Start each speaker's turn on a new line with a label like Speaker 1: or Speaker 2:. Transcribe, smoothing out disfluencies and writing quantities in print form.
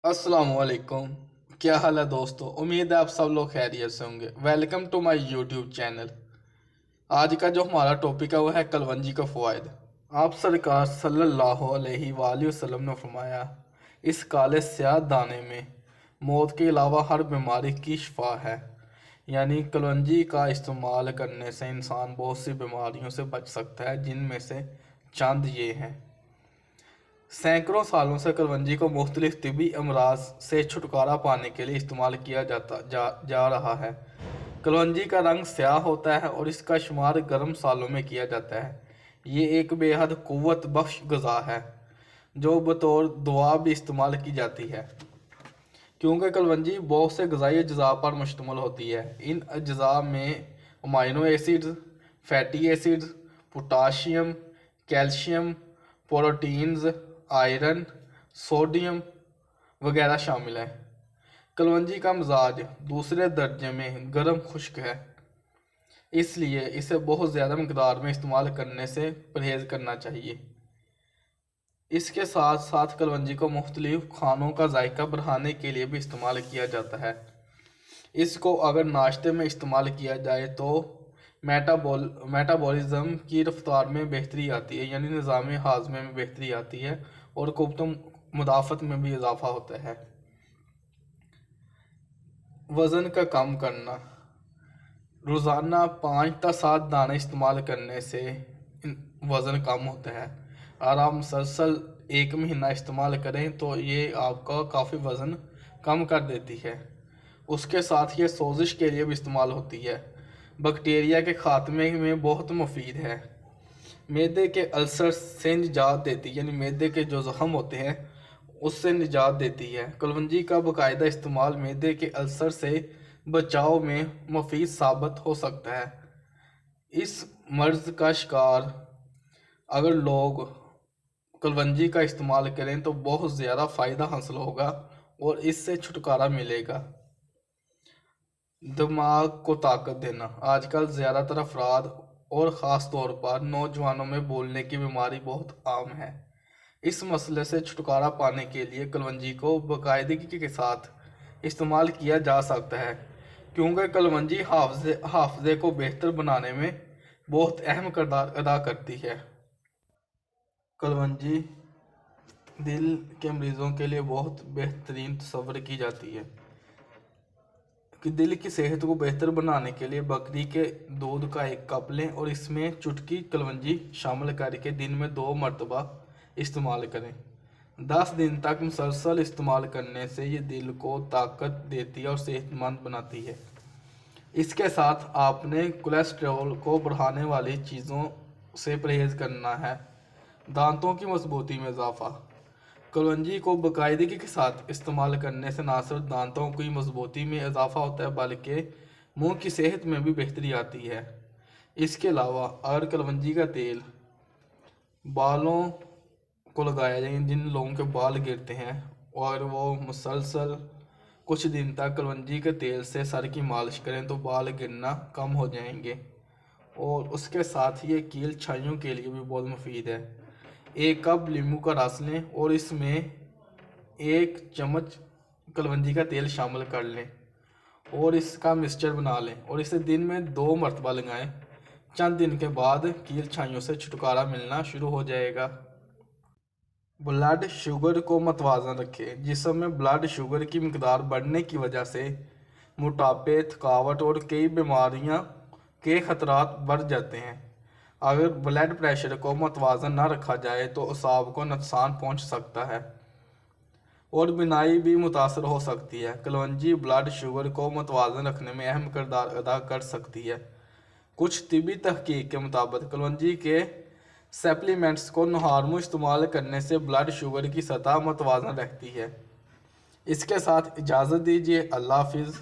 Speaker 1: अस्सलाम वालेकुम। क्या हाल है दोस्तों? उम्मीद है आप सब लोग खैरियत से होंगे। Welcome to my YouTube channel. आज का जो हमारा टॉपिक है वो है कलवंजी का फ़वाइद। आप सरकार सल्लल्लाहु अलैहि वसल्लम ने फरमाया, इस काले स्याह दाने में मौत के अलावा हर बीमारी की शिफा है। यानी कलवंजी का इस्तेमाल करने से इंसान बहुत सी बीमारियों से बच सकता है, जिनमें से चंद ये हैं। सैकड़ों सालों से कलवंजी को मुख्तलिफ तिबी अमराज से छुटकारा पाने के लिए इस्तेमाल किया जा रहा है। कलवंजी का रंग स्याह होता है और इसका शुमार गर्म सालों में किया जाता है। ये एक बेहद कुव्वत बख्श ग़िज़ा है जो बतौर दुआ भी इस्तेमाल की जाती है, क्योंकि कलवंजी बहुत से ग़िज़ाई अज्जा पर मुश्तमिल होती है। इन अज्जा में amino acids, fatty acids, potassium, calcium, proteins, iron, sodium वगैरह शामिल है। कलवंजी का मिजाज दूसरे दर्जे में गर्म खुश्क है, इसलिए इसे बहुत ज़्यादा मकदार में इस्तेमाल करने से परहेज़ करना चाहिए। इसके साथ साथ कलवंजी को मुख्तलिफ खानों का जायका बढ़ाने के लिए भी इस्तेमाल किया जाता है। इसको अगर नाश्ते में इस्तेमाल किया जाए तो मेटाबॉलिज्म की रफ्तार में बेहतरी आती है, यानी निज़ाम हाज़मे में बेहतरी आती है और क़ुव्वत मुदाफ़त में भी इजाफ़ा होता है। वज़न का कम करना। रोज़ाना 5 से 7 दाने इस्तेमाल करने से वज़न कम होता है। अगर आप मुसलसल 1 महीना इस्तेमाल करें तो ये आपका काफ़ी वज़न कम कर देती है। उसके साथ ये सोजिश के लिए भी इस्तेमाल होती है। बैक्टीरिया के ख़ात्मे में बहुत मुफीद है। मैदे के अल्सर से निजात देती है, यानी मैदे के जो ज़ख़म होते हैं उससे निजात देती है। कलवंजी का बाकायदा इस्तेमाल मैदे के अल्सर से बचाव में मुफीद साबित हो सकता है। इस मर्ज़ का शिकार अगर लोग कलवंजी का इस्तेमाल करें तो बहुत ज़्यादा फ़ायदा हासिल होगा और इससे छुटकारा मिलेगा। दिमाग को ताकत देना। आजकल ज़्यादातर अफराद और ख़ास तौर पर नौजवानों में बोलने की बीमारी बहुत आम है। इस मसले से छुटकारा पाने के लिए कलवंजी को बाकायदगी के साथ इस्तेमाल किया जा सकता है, क्योंकि कलवंजी हाफ़ज़े को बेहतर बनाने में बहुत अहम किरदार अदा करती है। कलवंजी दिल के मरीज़ों के लिए बहुत बेहतरीन तस्वर की जाती है कि दिल की सेहत को बेहतर बनाने के लिए बकरी के दूध का 1 कप लें और इसमें चुटकी कलवंजी शामिल करके दिन में 2 मरतबा इस्तेमाल करें। 10 दिन तक मुसलसल इस्तेमाल करने से ये दिल को ताकत देती है और सेहतमंद बनाती है। इसके साथ आपने कोलेस्ट्रॉल को बढ़ाने वाली चीज़ों से परहेज़ करना है। दांतों की मजबूती में इजाफ़ा। कलवंजी को बाकायदगी के साथ इस्तेमाल करने से न सिर्फ दांतों की मजबूती में इजाफ़ा होता है बल्कि मुंह की सेहत में भी बेहतरी आती है। इसके अलावा अगर कलवंजी का तेल बालों को लगाया जाए, जिन लोगों के बाल गिरते हैं और वो मुसलसल कुछ दिन तक कलवंजी के तेल से सर की मालिश करें तो बाल गिरना कम हो जाएंगे और उसके साथ ही ये कील छाइयों के लिए भी बहुत मुफीद है। 1 कप नींबू का रस लें और इसमें 1 चम्मच कलवंजी का तेल शामिल कर लें और इसका मिक्सचर बना लें और इसे दिन में 2 मरतबा लगाएं। चंद दिन के बाद कील छाइयों से छुटकारा मिलना शुरू हो जाएगा। ब्लड शुगर को मतवाज़न रखें। जिस्म में ब्लड शुगर की मकदार बढ़ने की वजह से मोटापे, थकावट और कई बीमारियां के ख़तरात बढ़ जाते हैं। अगर ब्लड प्रेशर को मतवाज़न न रखा जाए तो असाब को नुकसान पहुंच सकता है और बीनाई भी मुतासर हो सकती है। कलवंजी ब्लड शुगर को मतवाज़न रखने में अहम किरदार अदा कर सकती है। कुछ तिबी तहकीक के मुताबिक कलवंजी के सप्लीमेंट्स को नहारमू इस्तेमाल करने से ब्लड शुगर की सतह मतवाज़न रहती है। इसके साथ इजाज़त दीजिए। अल्लाह हाफिज़।